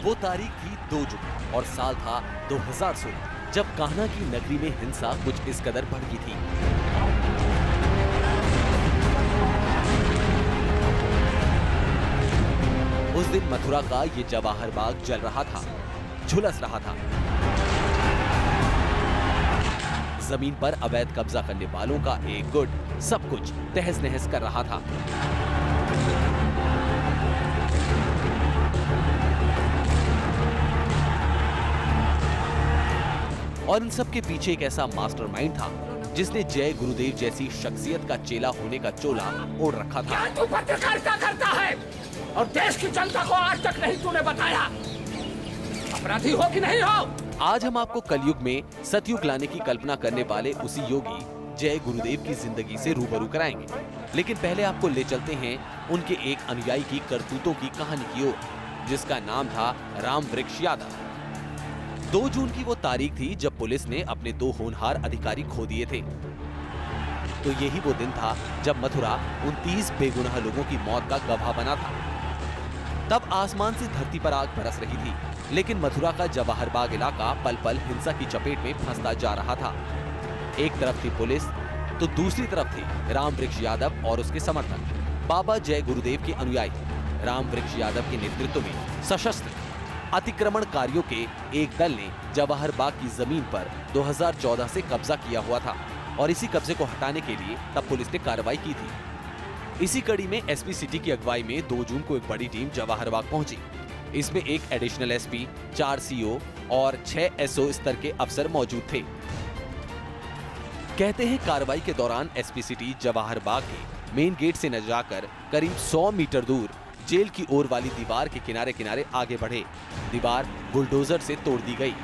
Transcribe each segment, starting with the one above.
वो तारीख थी 2 जून और साल था 2016, जब कान्हा की नगरी में हिंसा कुछ इस कदर भड़की थी। उस दिन मथुरा का ये जवाहर बाग जल रहा था, झुलस रहा था। जमीन पर अवैध कब्जा करने वालों का एक गुट सब कुछ तहस नहस कर रहा था। और इन सब के पीछे एक ऐसा मास्टरमाइंड था जिसने जय गुरुदेव जैसी शख्सियत का चेला होने का चोला ओढ़ रखा था। क्या तू पत्रकारिता करता है और देश की जनता को आज तक नहीं तूने बताया अपराधी हो कि नहीं हो? आज हम आपको कलयुग में सतयुग लाने की कल्पना करने वाले उसी योगी जय गुरुदेव की जिंदगी से रूबरू कराएंगे, लेकिन पहले आपको ले चलते हैं उनके एक अनुयायी की करतूतों की कहानी की ओर, जिसका नाम था रामवृक्ष यादव। 2 जून की वो तारीख थी जब पुलिस ने अपने 2 होनहार अधिकारी खो दिए थे। तो यही वो दिन था जब मथुरा 29 बेगुनाह लोगों की मौत का गवाह बना था। तब आसमान से धरती पर आग बरस रही थी, लेकिन मथुरा का जवाहर बाग इलाका पल पल हिंसा की चपेट में फंसता जा रहा था। एक तरफ थी पुलिस तो दूसरी तरफ थे रामवृक्ष यादव और उसके समर्थक, बाबा जय गुरुदेव के अनुयायी। रामवृक्ष यादव के नेतृत्व में सशस्त्र अतिक्रमणकारियों के एक दल ने जवाहर बाग की जमीन पर 2014 से कब्जा किया हुआ था और इसी कब्जे को हटाने के लिए तब पुलिस ने कार्रवाई की थी। इसी कड़ी में एसपी सिटी की अगुवाई में 2 जून को एक बड़ी टीम जवाहर बाग पहुंची। इसमें एक एडिशनल एसपी, 4 सीओ और 6 एसओ स्तर के अफसर मौजूद थे। कहते हैं कार्रवाई के दौरान एसपी सिटी जवाहर बाग के मेन गेट से न जाकर करीब 100 मीटर दूर जेल की ओर वाली दीवार के किनारे किनारे आगे बढ़े। दीवार बुलडोजर से तोड़ दी गई,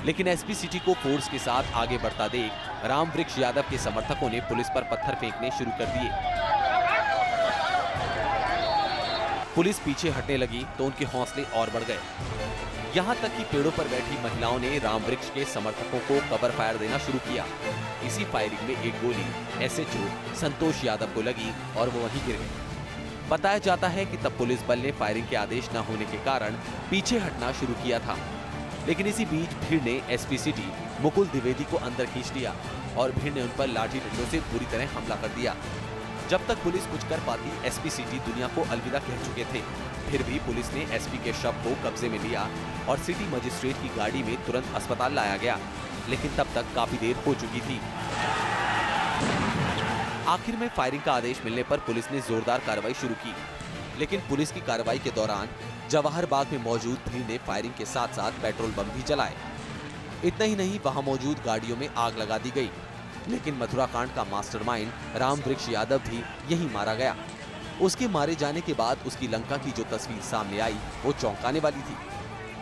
लेकिन एसपी सिटी को फोर्स के साथ आगे बढ़ता देख रामवृक्ष यादव के समर्थकों ने पुलिस पर पत्थर फेंकने शुरू कर दिए। पुलिस पीछे हटने लगी तो उनके हौसले और बढ़ गए। यहाँ तक कि पेड़ों पर बैठी महिलाओं ने रामवृक्ष के समर्थकों को कवर फायर देना शुरू किया। इसी फायरिंग में एक गोली एसएचओ संतोष यादव को लगी और वो वहीं गिर गए। बताया जाता है कि तब पुलिस बल ने फायरिंग के आदेश न होने के कारण पीछे हटना शुरू किया था, लेकिन इसी बीच भीड़ ने एसपी सिटी मुकुल द्विवेदी को अंदर खींच लिया और भीड़ ने उन पर लाठी डंडों से बुरी तरह हमला कर दिया। जब तक पुलिस कुछ कर पाती, एसपी सिटी दुनिया को अलविदा कह चुके थे। फिर भी पुलिस ने एसपी के शव को कब्जे में लिया और सिटी मजिस्ट्रेट की गाड़ी में तुरंत अस्पताल लाया गया, लेकिन तब तक काफी देर हो चुकी थी। आखिर में फायरिंग का आदेश मिलने पर पुलिस ने जोरदार कार्रवाई शुरू की, लेकिन पुलिस की कार्रवाई के दौरान जवाहर बाग में मौजूद भीड़ ने फायरिंग के साथ साथ पेट्रोल बम भी जलाए। इतना ही नहीं, वहां मौजूद गाड़ियों में आग लगा दी गई। लेकिन मथुरा कांड का मास्टरमाइंड रामवृक्ष यादव भी यहीं मारा गया। उसके मारे जाने के बाद उसकी लंका की जो तस्वीर सामने आई वो चौंकाने वाली थी,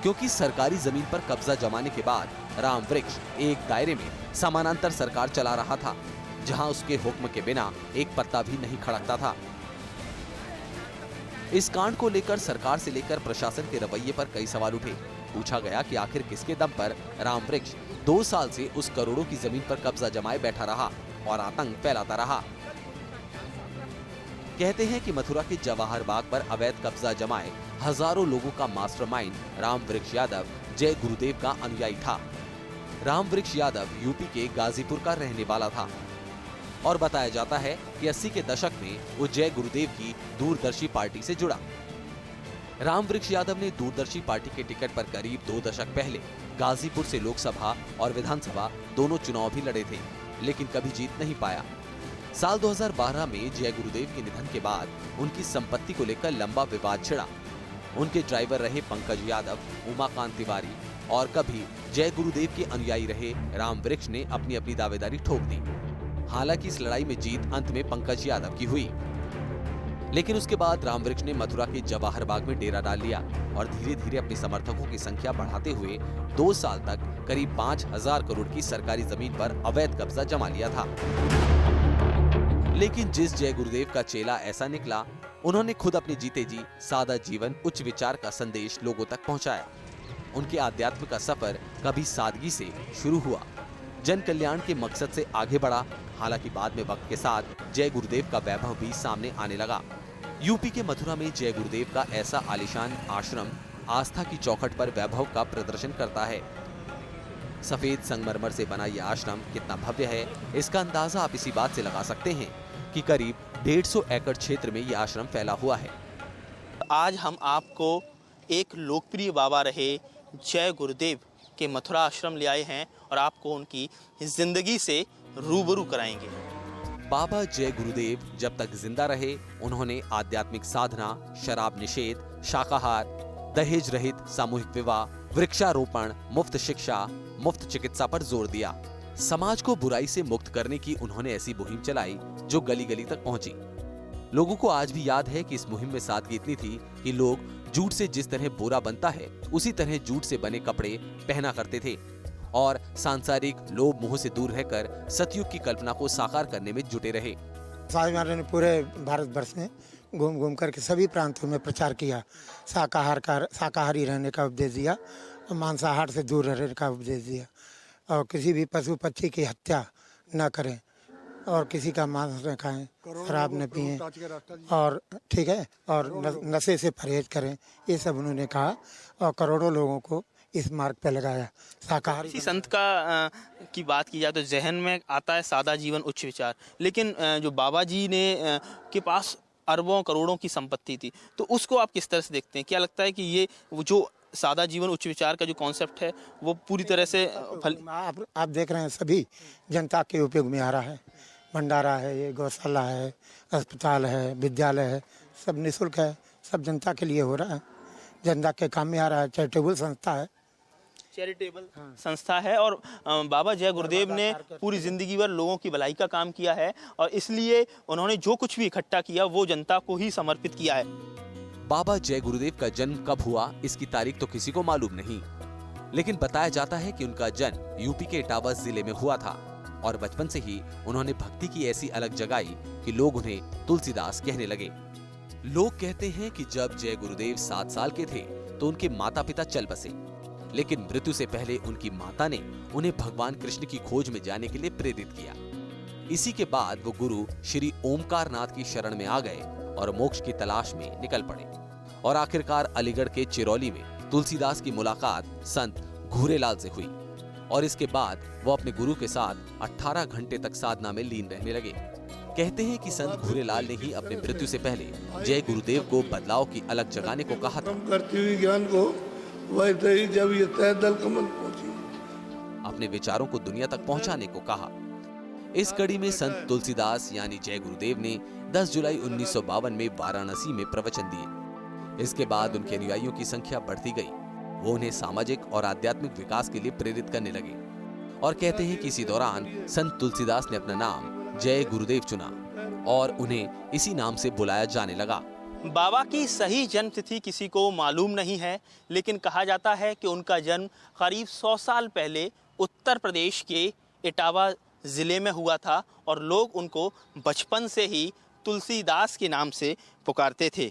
क्योंकि सरकारी जमीन पर कब्जा जमाने के बाद रामवृक्ष एक दायरे में समानांतर सरकार चला रहा था, जहां उसके हुक्म के बिना एक पत्ता भी नहीं खड़कता था। इस कांड को लेकर सरकार से लेकर प्रशासन के रवैये पर कई सवाल उठे। पूछा गया कि आखिर किसके दम पर रामवृक्ष 2 साल से उस करोड़ों की जमीन पर कब्जा जमाए बैठा रहा और आतंक फैलाता रहा। कहते हैं कि मथुरा के जवाहर बाग पर अवैध कब्जा जमाए हजारों लोगों का मास्टरमाइंड रामवृक्ष यादव जय गुरुदेव का अनुयायी था। रामवृक्ष यादव यूपी के गाजीपुर का रहने वाला था और बताया जाता है कि 80 के दशक में वो जय गुरुदेव की दूरदर्शी पार्टी से जुड़ा। रामवृक्ष यादव ने दूरदर्शी पार्टी के टिकट पर करीब 2 दशक पहले गाजीपुर से लोकसभा और विधानसभा दोनों चुनाव भी लड़े थे, लेकिन कभी जीत नहीं पाया। साल 2012 में जय गुरुदेव के निधन के बाद उनकी संपत्ति को लेकर लंबा विवाद छिड़ा। उनके ड्राइवर रहे पंकज यादव, उमाकांत तिवारी और कभी जय गुरुदेव के अनुयायी रहे रामवृक्ष ने अपनी अपनी दावेदारी ठोक दी। हालांकि इस लड़ाई में जीत अंत में पंकज यादव की हुई, लेकिन उसके बाद रामवृक्ष ने मथुरा के जवाहर बाग में डेरा डाल लिया और धीरे धीरे अपने समर्थकों की संख्या बढ़ाते हुए 2 साल तक करीब 5000 करोड़ की सरकारी जमीन पर अवैध कब्जा जमा लिया था। लेकिन जिस जय गुरुदेव का चेला ऐसा निकला, उन्होंने खुद अपने जीते जी सादा जीवन, उच्च विचार का संदेश लोगों तक पहुंचाया। उनके आध्यात्म का सफर कभी सादगी से शुरू हुआ, जन कल्याण के मकसद से आगे बढ़ा। हालांकि बाद में वक्त के साथ जय गुरुदेव का वैभव भी सामने आने लगा। यूपी के मथुरा में जय गुरुदेव का ऐसा आलीशान आश्रम आस्था की चौखट पर वैभव का प्रदर्शन करता है। सफेद संगमरमर से बना यह आश्रम कितना भव्य है, इसका अंदाजा आप इसी बात से लगा सकते हैं कि करीब 150 एकड़ क्षेत्र में यह आश्रम फैला हुआ है। आज हम आपको एक लोकप्रिय बाबा रहे जय गुरुदेव के मथुरा आश्रम ले आए हैं और आपको उनकी जिंदगी से रूबरू कराएंगे। बाबा जय गुरुदेव जब तक जिंदा रहे, उन्होंने आध्यात्मिक साधना, शराब निषेध, शाकाहार, दहेज रहित सामूहिक विवाह, वृक्षारोपण, मुफ्त शिक्षा, मुफ्त चिकित्सा पर जोर दिया। समाज को बुराई से मुक्त करने की उन्होंने ऐसी मुहिम चलाई जो गली गली तक पहुंची। लोगों को आज भी याद है कि इस मुहिम में सादगी इतनी थी कि लोग जूट से जिस तरह बोरा बनता है, उसी तरह जूट से बने कपड़े पहना करते थे और सांसारिक लोभ मोह से दूर रहकर सतयुग की कल्पना को साकार करने में जुटे रहे। स्वामी महाराज ने पूरे भारतवर्ष में घूम घूम करके सभी प्रांतों में प्रचार किया। शाकाहारी रहने का उपदेश दिया, मांसाहार से दूर रहने का उपदेश दिया और किसी भी पशु पक्षी की हत्या न करें और किसी का मांस न खाएं, शराब न पिएं और ठीक है, और नशे से परहेज करें। ये सब उन्होंने कहा और करोड़ों लोगों को इस मार्ग पे लगाया। शाकाहारी किसी संत का की बात की जाए तो जहन में आता है सादा जीवन उच्च विचार, लेकिन जो बाबा जी ने के पास अरबों करोड़ों की संपत्ति थी, तो उसको आप किस तरह से देखते हैं? क्या लगता है कि ये वो जो सादा जीवन उच्च विचार का जो कॉन्सेप्ट है वो पूरी तरह से आप देख रहे हैं सभी जनता के उपयोग में आ रहा है। भंडारा है, ये गौशाला है, अस्पताल है, विद्यालय है, सब निःशुल्क है, सब जनता के लिए हो रहा है, जनता के काम में आ रहा है। चैरिटेबल संस्था है, चैरिटेबल संस्था है और बाबा जय गुरुदेव ने पूरी जिंदगी भर लोगों की भलाई का काम किया है और इसलिए उन्होंने जो कुछ भी इकट्ठा किया वो जनता को ही समर्पित किया है। बाबा जय गुरुदेव का जन्म कब हुआ, इसकी तारीख तो किसी को मालूम नहीं, लेकिन बताया जाता है कि उनका जन्म यूपी के इटावा जिले में हुआ था और बचपन से ही उन्होंने भक्ति की ऐसी अलग जगाई कि लोग उन्हें तुलसीदास कहने लगे। लोग कहते हैं कि जब जय गुरुदेव 7 साल के थे तो उनके माता पिता चल बसे, लेकिन मृत्यु से पहले उनकी माता ने उन्हें भगवान कृष्ण की खोज में जाने के लिए प्रेरित किया। इसी के बाद वो गुरु श्री ओमकार नाथ की शरण में आ गए और मोक्ष की तलाश में निकल पड़े और आखिरकार अलीगढ़ के चिरौली में तुलसीदास की मुलाकात संत घूरेलाल से हुई और इसके बाद वो अपने गुरु के साथ 18 घंटे तक साधना में लीन रहने लगे। कहते हैं कि संत घूरेलाल ने ही अपने मृत्यु से पहले जय गुरुदेव को बदलाव की अलग जगाने को कहा था। करती हुई ज्ञान को वैसे ही जब ये तह दल कमल पहुंची, अपने विचारों को दुनिया तक पहुंचाने को कहा। इस कड़ी में संत तुलसीदास यानी जय गुरुदेव ने 10 जुलाई 1952 में वाराणसी में प्रवचन दिए। इसके बाद उनके अनुयायियों की संख्या बढ़ती गई। वो उन्हें सामाजिक और आध्यात्मिक विकास के लिए प्रेरित करने लगे और कहते हैं कि इसी दौरान संत तुलसीदास ने अपना नाम जय गुरुदेव चुना और उन्हें इसी नाम से बुलाया जाने लगा। बाबा की सही जन्म तिथि किसी को मालूम नहीं है, लेकिन कहा जाता है कि उनका जन्म करीब 100 साल पहले उत्तर प्रदेश के इटावा जिले में हुआ था और लोग उनको बचपन से ही तुलसीदास के नाम से पुकारते थे।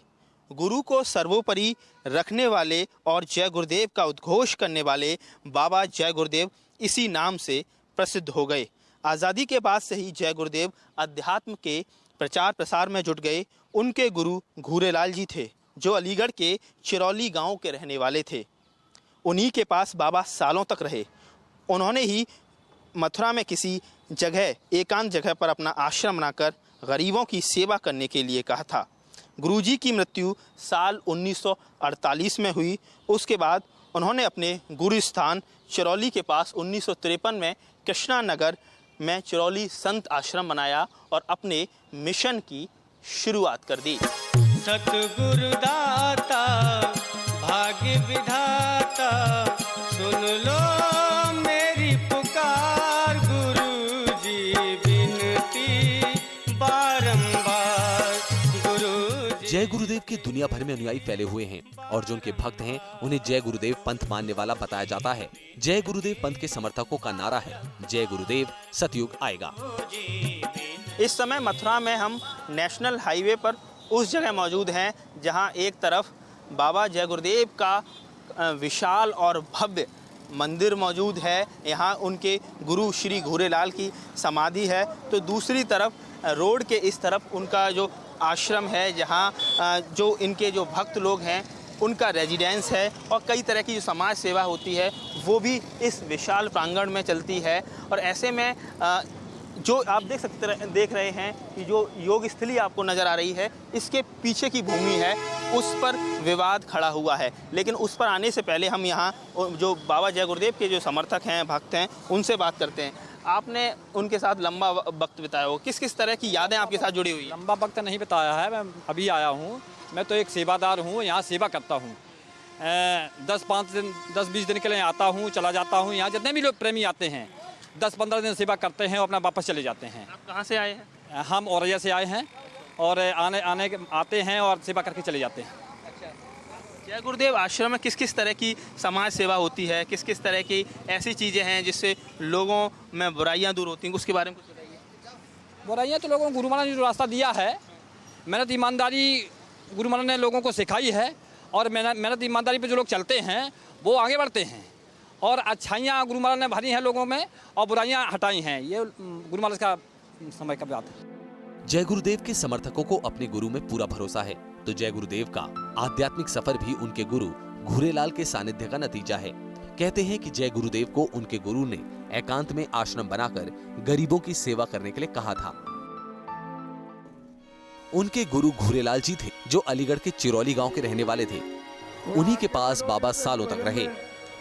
गुरु को सर्वोपरि रखने वाले और जय गुरुदेव का उद्घोष करने वाले बाबा जय गुरुदेव इसी नाम से प्रसिद्ध हो गए। आज़ादी के बाद से ही जय गुरुदेव अध्यात्म के प्रचार प्रसार में जुट गए। उनके गुरु घूरेलाल जी थे जो अलीगढ़ के चिरौली गांव के रहने वाले थे। उन्हीं के पास बाबा सालों तक रहे। उन्होंने ही मथुरा में किसी जगह एकांत जगह पर अपना आश्रम बनाकर गरीबों की सेवा करने के लिए कहा था। गुरुजी की मृत्यु साल 1948 में हुई। उसके बाद उन्होंने अपने गुरु स्थान चिरौली के पास 1953 में कृष्णा नगर में चिरौली संत आश्रम बनाया और अपने मिशन की शुरुआत कर दी। सतगुरु दाता भाग्य विधाता सुन लो मेरी पुकार, गुरु जी विनती बारंबार, गुरु जी। जय गुरुदेव के दुनिया भर में अनुयायी फैले हुए हैं और जो उनके भक्त हैं उन्हें जय गुरुदेव पंथ मानने वाला बताया जाता है। जय गुरुदेव पंथ के समर्थकों का नारा है, जय गुरुदेव सतयुग आएगा। इस समय मथुरा में हम नेशनल हाईवे पर उस जगह मौजूद हैं जहां एक तरफ बाबा जय गुरुदेव का विशाल और भव्य मंदिर मौजूद है। यहाँ उनके गुरु श्री घूरेलाल की समाधि है, तो दूसरी तरफ रोड के इस तरफ उनका जो आश्रम है जहाँ जो इनके जो भक्त लोग हैं उनका रेजिडेंस है और कई तरह की जो समाज सेवा होती है वो भी इस विशाल प्रांगण में चलती है। और ऐसे में जो आप देख रहे हैं कि जो योग स्थली आपको नज़र आ रही है, इसके पीछे की भूमि है उस पर विवाद खड़ा हुआ है। लेकिन उस पर आने से पहले हम यहाँ जो बाबा जय गुरुदेव के जो समर्थक हैं, भक्त हैं, उनसे बात करते हैं। आपने उनके साथ लंबा वक्त बिताया हो, किस किस तरह की यादें आपके साथ जुड़ी हुई हैं? लंबा वक्त नहीं बिताया है, मैं अभी आया हूँ। मैं तो एक सेवादार हूँ, यहाँ सेवा करता हूँ। 10-20 दिन के लिए आता हूँ, चला जाता हूँ। यहाँ जितने भी लोग प्रेमी आते हैं 10-15 दिन सेवा करते हैं और अपना वापस चले जाते हैं। आप कहाँ से आए हैं? हम औरैया से आए हैं और आते हैं और सेवा करके चले जाते हैं। जय गुरुदेव आश्रम में किस किस तरह की समाज सेवा होती है, किस किस तरह की ऐसी चीज़ें हैं जिससे लोगों में बुराइयां दूर होती हैं, उसके बारे में कुछ बताइए। बुराइयाँ तो लोगों को गुरु महाराज ने जो रास्ता दिया है, मेहनत ईमानदारी गुरु महाराज ने लोगों को सिखाई है और मेहनत ईमानदारी पे जो लोग चलते हैं वो आगे बढ़ते हैं। और अच्छाइयाँ गुरु महाराज ने भरी हैं लोगों में और बुराइयाँ हटाई हैं। ये गुरु महाराज का समय का बात है। जय गुरुदेव के समर्थकों को अपने गुरु में पूरा भरोसा है, तो जय गुरुदेव का आध्यात्मिक सफर भी उनके गुरु घूरेलाल के सानिध्य का नतीजा है। कहते हैं कि जय गुरुदेव को उनके गुरु ने एकांत में आश्रम बनाकर गरीबों की सेवा करने के लिए कहा था। उनके गुरु घूरेलाल जी थे, जो अलीगढ़ के चिरौली गांव के रहने वाले थे। उन्हीं के पास बाबा सालों तक रहे।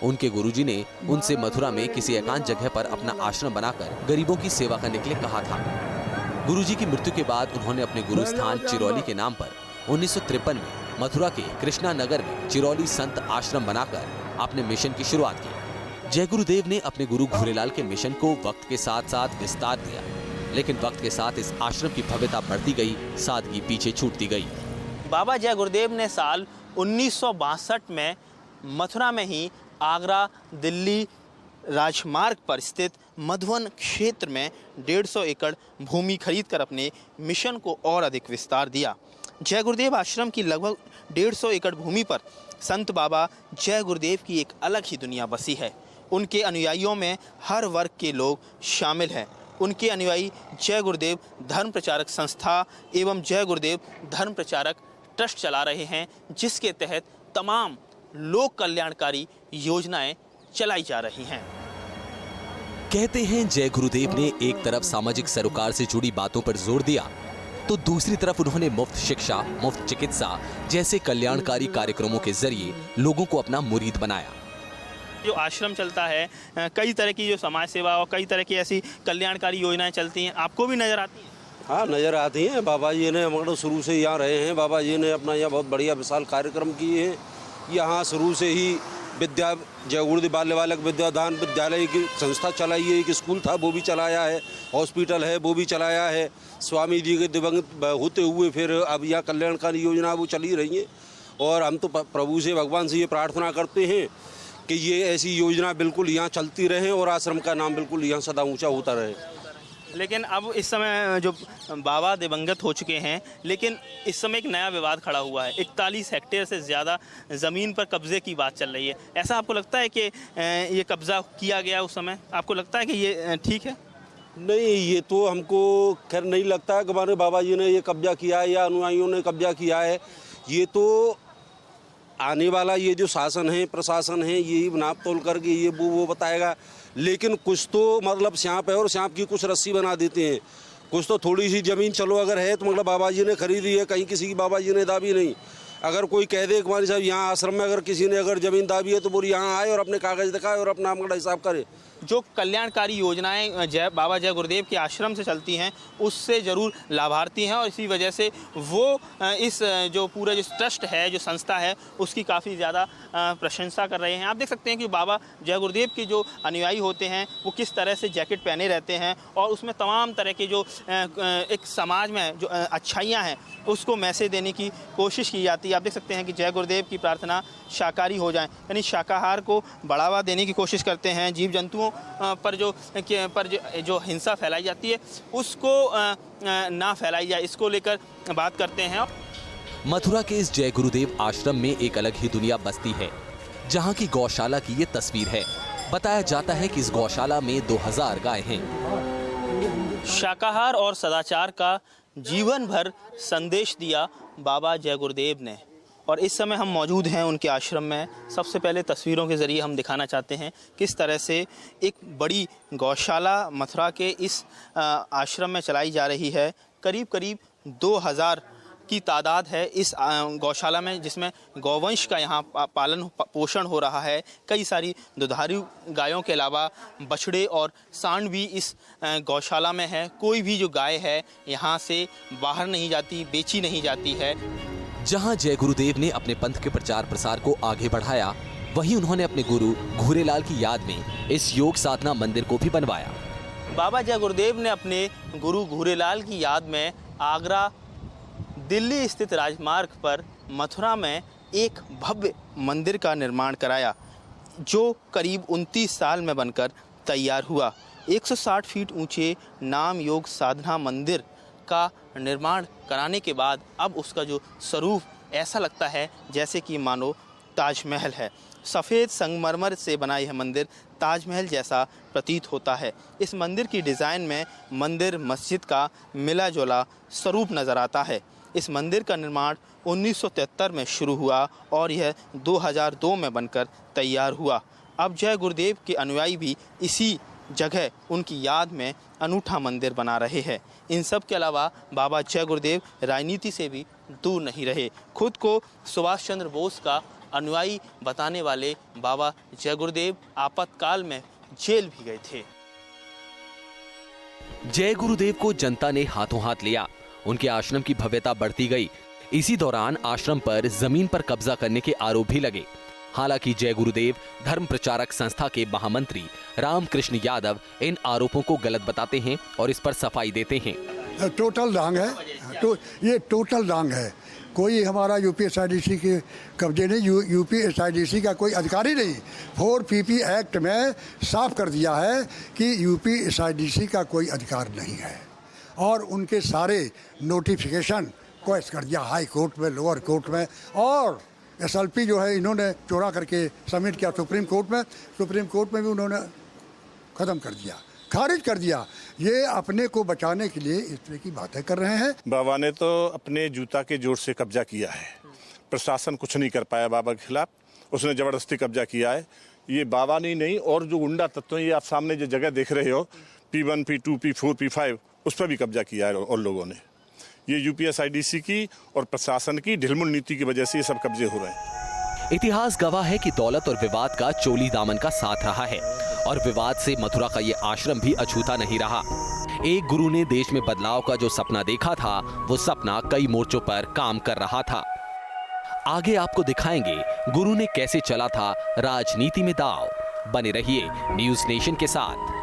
उनके गुरुजी ने उनसे मथुरा में किसी एकांत जगह पर अपना आश्रम बनाकर गरीबों की सेवा करने के लिए कहा था। गुरुजी की मृत्यु के बाद उन्होंने अपने गुरु स्थान चिरौली के नाम पर 1953 में मथुरा के कृष्णा नगर में चिरौली संत आश्रम बनाकर अपने मिशन की शुरुआत की। जय गुरुदेव ने अपने गुरु घूरेलाल के मिशन को वक्त के साथ साथ विस्तार दिया, लेकिन वक्त के साथ इस आश्रम की भव्यता बढ़ती गई, सादगी पीछे छूटती गई। बाबा जय गुरुदेव ने साल 1962 में मथुरा में ही आगरा दिल्ली राजमार्ग पर स्थित मधुवन क्षेत्र में 150 एकड़ भूमि खरीदकर अपने मिशन को और अधिक विस्तार दिया। जय गुरुदेव आश्रम की लगभग 150 एकड़ भूमि पर संत बाबा जय गुरुदेव की एक अलग ही दुनिया बसी है। उनके अनुयायियों में हर वर्ग के लोग शामिल हैं। उनके अनुयायी जय गुरुदेव धर्म प्रचारक संस्था एवं जय गुरुदेव धर्म प्रचारक ट्रस्ट चला रहे हैं, जिसके तहत तमाम लोक कल्याणकारी योजनाएं चलाई जा रही हैं। कहते हैं जय गुरुदेव ने एक तरफ सामाजिक सरोकार से जुड़ी बातों पर जोर दिया, तो दूसरी तरफ उन्होंने मुफ्त शिक्षा, मुफ्त चिकित्सा जैसे कल्याणकारी कार्यक्रमों के जरिए लोगों को अपना मुरीद बनाया। जो आश्रम चलता है, कई तरह की जो समाज सेवा और कई तरह की ऐसी कल्याणकारी योजनाएं चलती हैं, आपको भी नजर आती हैं? हाँ, नज़र आती हैं। बाबा जी ने मतलब शुरू से यहाँ रहे हैं। बाबा जी ने अपना यहाँ बहुत बढ़िया विशाल कार्यक्रम किए हैं। यहाँ शुरू से ही विद्या जय गुरुदेव बाल्य बालक विद्यादान विद्यालय की संस्था चलाई है। एक स्कूल था वो भी चलाया है, हॉस्पिटल है वो भी चलाया है। स्वामी जी के दिवंगत होते हुए फिर अब यहाँ कल्याणकारी योजना वो चली रही है। और हम तो प्रभु से, भगवान से ये प्रार्थना करते हैं कि ये ऐसी योजना बिल्कुल यहाँ चलती रहे और आश्रम का नाम बिल्कुल यहाँ सदा ऊँचा होता रहे। लेकिन अब इस समय जो बाबा दिवंगत हो चुके हैं, लेकिन इस समय एक नया विवाद खड़ा हुआ है। 41 हेक्टेयर से ज़्यादा ज़मीन पर कब्जे की बात चल रही है। ऐसा आपको लगता है कि ये कब्जा किया गया उस समय? आपको लगता है कि ये ठीक है? नहीं, ये तो हमको खैर नहीं लगता है कि हमारे बाबा जी ने ये कब्जा किया है या अनुयायियों ने कब्जा किया है। ये तो आने वाला ये जो शासन है, प्रशासन है, यही नाप तोल करके ये वो बताएगा। लेकिन कुछ तो मतलब सांप है और सांप की कुछ रस्सी बना देते हैं। कुछ तो थोड़ी सी ज़मीन चलो अगर है तो मतलब बाबा जी ने खरीदी है, कहीं किसी की बाबा जी ने दाबी नहीं। अगर कोई कह दे कुमारी साहब यहाँ आश्रम में अगर किसी ने अगर ज़मीन दाबी है तो वो यहाँ आए और अपने कागज़ दिखाए और अपना हिसाब करे। जो कल्याणकारी योजनाएं बाबा जय गुरुदेव के आश्रम से चलती हैं, उससे ज़रूर लाभार्थी हैं और इसी वजह से वो इस जो पूरा जो ट्रस्ट है, जो संस्था है, उसकी काफ़ी ज़्यादा प्रशंसा कर रहे हैं। आप देख सकते हैं कि बाबा जय गुरुदेव के जो अनुयायी होते हैं वो किस तरह से जैकेट पहने रहते हैं और उसमें तमाम तरह के जो एक समाज में जो अच्छाइयाँ हैं उसको मैसेज देने की कोशिश की जाती है। आप देख सकते हैं कि जय गुरुदेव की प्रार्थना शाकाहारी हो जाए, यानी शाकाहार को बढ़ावा देने की कोशिश करते हैं। जीव जंतुओं पर जो हिंसा फैलाई जाती है उसको ना फैलाई जाए, इसको लेकर बात करते हैं। मथुरा के इस जय गुरुदेव आश्रम में एक अलग ही दुनिया बसती है, जहां की गौशाला की ये तस्वीर है। बताया जाता है कि इस गौशाला में 2000 गाय हैं। शाकाहार और सदाचार का जीवन भर संदेश दिया बाबा जय गुरुदेव ने और इस समय हम मौजूद हैं उनके आश्रम में। सबसे पहले तस्वीरों के ज़रिए हम दिखाना चाहते हैं किस तरह से एक बड़ी गौशाला मथुरा के इस आश्रम में चलाई जा रही है। करीब करीब 2000 की तादाद है इस गौशाला में, जिसमें गौवंश का यहाँ पालन पोषण हो रहा है। कई सारी दुधारू गायों के अलावा बछड़े और सांड भी इस गौशाला में है। कोई भी जो गाय है यहाँ से बाहर नहीं जाती, बेची नहीं जाती है। जहां जय गुरुदेव ने अपने पंथ के प्रचार प्रसार को आगे बढ़ाया, वहीं उन्होंने अपने गुरु घूरेलाल की याद में इस योग साधना मंदिर को भी बनवाया। बाबा जय गुरुदेव ने अपने गुरु घूरेलाल की याद में आगरा दिल्ली स्थित राजमार्ग पर मथुरा में एक भव्य मंदिर का निर्माण कराया, जो करीब 29 साल में बनकर तैयार हुआ। 160 फीट ऊंचे नाम योग साधना मंदिर का निर्माण कराने के बाद अब उसका जो स्वरूप ऐसा लगता है जैसे कि मानो ताजमहल है। सफ़ेद संगमरमर से बना यह मंदिर ताजमहल जैसा प्रतीत होता है। इस मंदिर की डिज़ाइन में मंदिर मस्जिद का मिला जुला स्वरूप नज़र आता है। इस मंदिर का निर्माण 1973 में शुरू हुआ और यह 2002 में बनकर तैयार हुआ। अब जय गुरुदेव के अनुयायी भी इसी जगह उनकी याद में अनूठा मंदिर बना रहे हैं। इन सब के अलावा बाबा जय गुरुदेव राजनीति से भी दूर नहीं रहे। खुद को सुभाष चंद्र बोस का अनुयायी बताने वाले बाबा जय गुरुदेव आपातकाल में जेल भी गए थे। जय गुरुदेव को जनता ने हाथों हाथ लिया। उनके आश्रम की भव्यता बढ़ती गई। इसी दौरान आश्रम पर जमीन पर कब्जा करने के आरोप भी लगे। हालांकि जय गुरुदेव धर्म प्रचारक संस्था के महामंत्री रामकृष्ण यादव इन आरोपों को गलत बताते हैं और इस पर सफाई देते हैं। टोटल डांग है, तो ये टोटल डांग है। कोई हमारा यूपीएसआईडीसी के कब्जे नहीं, यूपीएसआईडीसी का कोई अधिकारी नहीं। 4PP एक्ट में साफ कर दिया है कि यूपीएसआईडीसी का कोई अधिकार नहीं है और उनके सारे नोटिफिकेशन क्वेश्चन कर दिया हाई कोर्ट में, लोअर कोर्ट में, और SLP जो है इन्होंने चोरा करके सबमिट किया सुप्रीम कोर्ट में। सुप्रीम कोर्ट में भी उन्होंने ख़त्म कर दिया, खारिज कर दिया। ये अपने को बचाने के लिए इस तरह की बातें कर रहे हैं। बाबा ने तो अपने जूता के जोर से कब्जा किया है। प्रशासन कुछ नहीं कर पाया बाबा के खिलाफ, उसने ज़बरदस्ती कब्जा किया है। ये बाबा नहीं और जो गुंडा तत्व हैं, ये आप सामने जो जगह देख रहे हो P1, P2, P4, P5, उस पर भी कब्जा किया है और लोगों ने। ये यूपीएसआईडीसी की और प्रशासन की ढिलमुल नीति की वजह से ये सब कब्जे हो रहे हैं। इतिहास गवाह है कि दौलत और विवाद का चोली दामन का साथ रहा है और विवाद से मथुरा का ये आश्रम भी अछूता नहीं रहा। एक गुरु ने देश में बदलाव का जो सपना देखा था, वो सपना कई मोर्चों पर काम कर रहा था। आगे आपको दिखाएंगे गुरु ने कैसे चला था राजनीति में दांव। बने रहिए न्यूज़ नेशन के साथ।